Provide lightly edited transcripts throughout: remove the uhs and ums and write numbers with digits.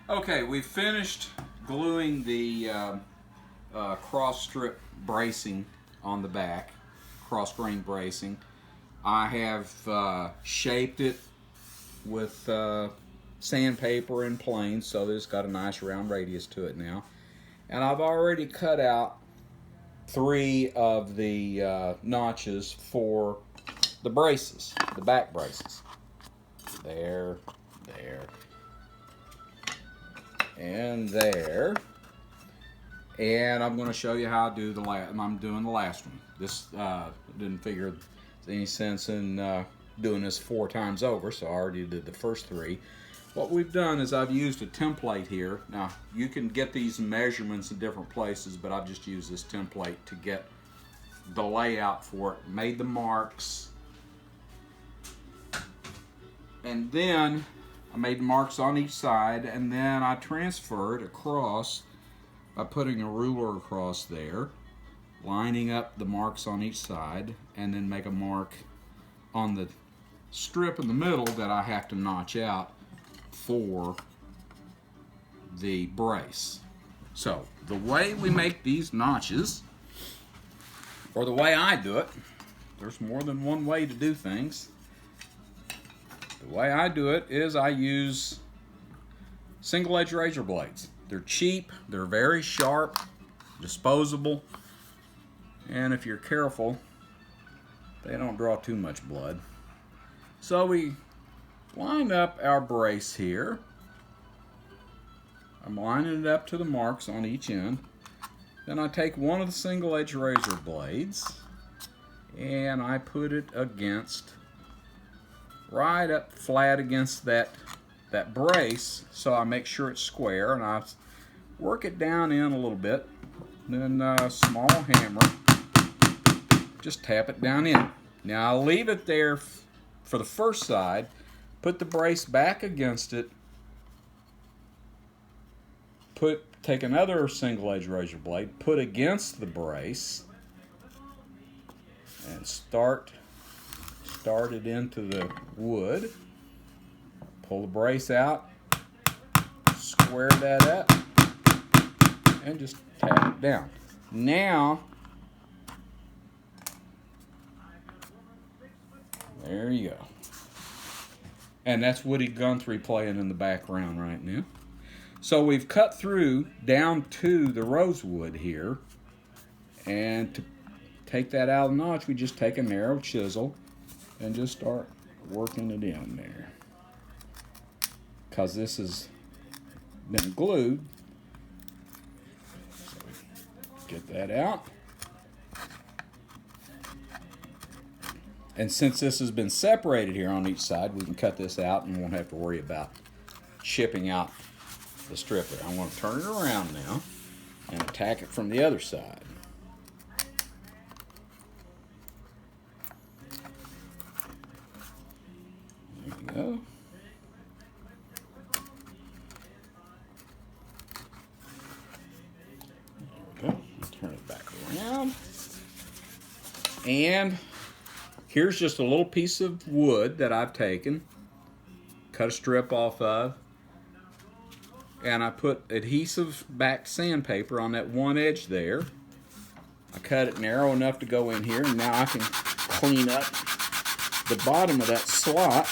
Okay, we finished gluing the cross strip bracing on the back, cross grain bracing. I have shaped it with sandpaper and planes, so it's got a nice round radius to it now. And I've already cut out 3 of the notches for the braces, the back braces. There, and there. And I'm going to show you how to do the last. I'm doing the last one. This didn't figure there's any sense in doing this 4 times over, so I already did the first 3. What we've done is I've used a template here. Now you can get these measurements in different places, but I've just used this template to get the layout for it. Made the marks, and then I made marks on each side, and then I transferred across by putting a ruler across there, lining up the marks on each side, and then make a mark on the strip in the middle that I have to notch out for the brace. So the way we make these notches, or the way I do it, there's more than one way to do things. The way I do it is I use single edge razor blades. They're cheap, they're very sharp, disposable, and if you're careful, they don't draw too much blood. So we line up our brace here. I'm lining it up to the marks on each end. Then I take one of the single edge razor blades and I put it against, right up flat against that brace, so I make sure it's square, and I work it down in a little bit. Then a small hammer, just tap it down in. Now I'll leave it there for the first side, put the brace back against it, take another single edge razor blade, put against the brace, and start it into the wood. Pull the brace out, square that up, and just tap it down. Now, there you go. And that's Woody Guthrie playing in the background right now. So we've cut through down to the rosewood here, and to take that out of the notch, we just take a narrow chisel and just start working it in there. Because this has been glued. So get that out. And since this has been separated here on each side, we can cut this out and won't have to worry about chipping out the strip there. I'm going to turn it around now and attack it from the other side. There we go. Turn it back around. And here's just a little piece of wood that I've taken, cut a strip off of, and I put adhesive backed sandpaper on that one edge there. I cut it narrow enough to go in here, and now I can clean up the bottom of that slot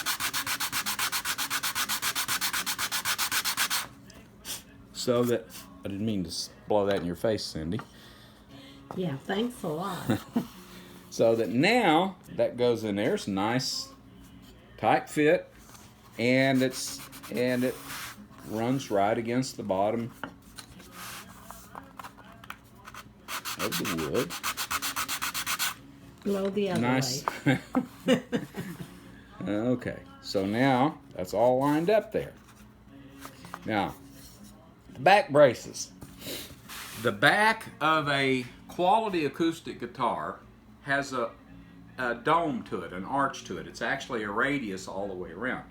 so that, I didn't mean to blow that in your face, Cindy. Yeah, thanks a lot. So that now that goes in there. It's a nice tight fit, and it runs right against the bottom of the wood. Blow the other Nice. way. Okay, so now that's all lined up there. Now, the back braces. The back of a quality acoustic guitar has a dome to it, an arch to it. It's actually a radius all the way around.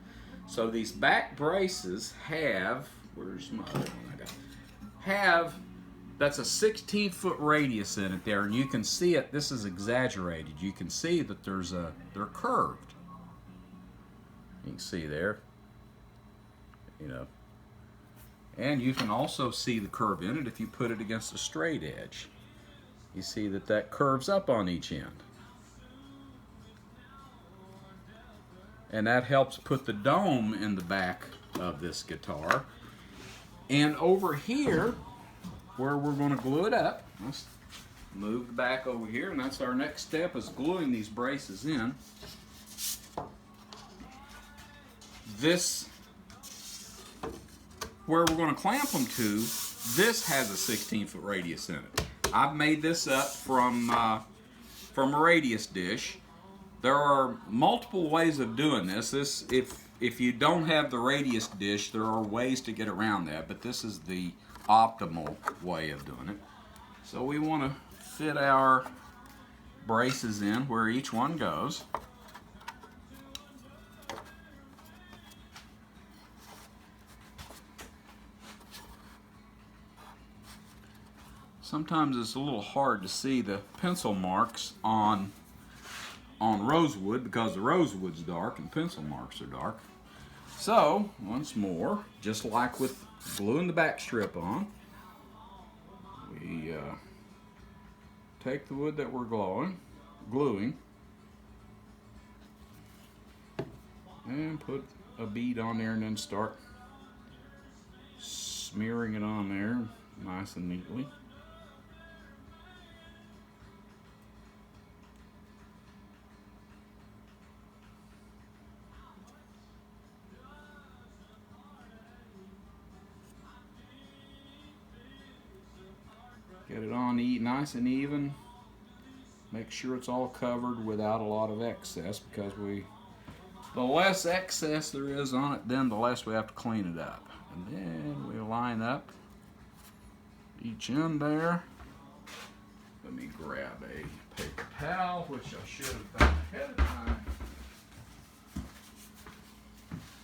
So these back braces have, where's my other one I got? That's a 16-foot radius in it there, and you can see it. This is exaggerated. You can see that they're curved. You can see there, And you can also see the curve in it if you put it against a straight edge. You see that that curves up on each end. And that helps put the dome in the back of this guitar. And over here, where we're going to glue it up, let's move the back over here, and that's our next step, is gluing these braces in. This, where we're going to clamp them to, this has a 16-foot radius in it. I've made this up from a radius dish. There are multiple ways of doing this. If you don't have the radius dish, there are ways to get around that, but this is the optimal way of doing it. So we want to fit our braces in where each one goes. Sometimes it's a little hard to see the pencil marks on rosewood because the rosewood's dark and pencil marks are dark. So, once more, just like with gluing the back strip on, we take the wood that we're gluing, and put a bead on there and then start smearing it on there nice and neatly. Get it on nice and even. Make sure it's all covered without a lot of excess, because the less excess there is on it, then the less we have to clean it up. And then we line up each end there. Let me grab a paper towel, which I should have done ahead of time.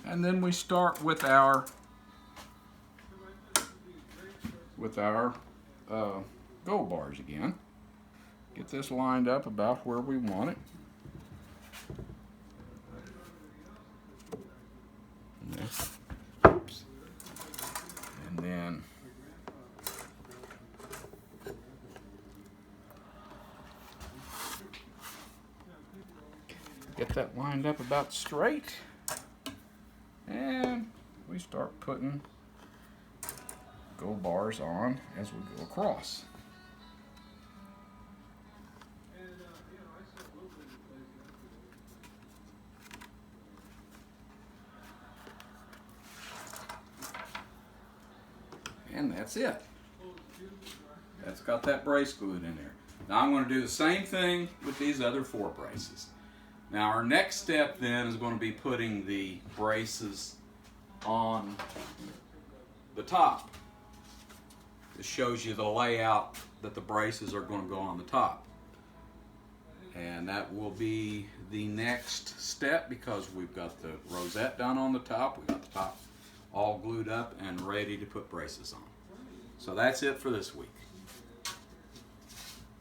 And then we start with our gold bars again. Get this lined up about where we want it. Oops. And then get that lined up about straight. And we start putting gold bars on as we go across. And that's it. That's got that brace glued in there. Now I'm going to do the same thing with these other 4 braces. Now our next step then is going to be putting the braces on the top. This shows you the layout that the braces are going to go on the top. And that will be the next step, because we've got the rosette done on the top, we've got the top all glued up and ready to put braces on. So that's it for this week.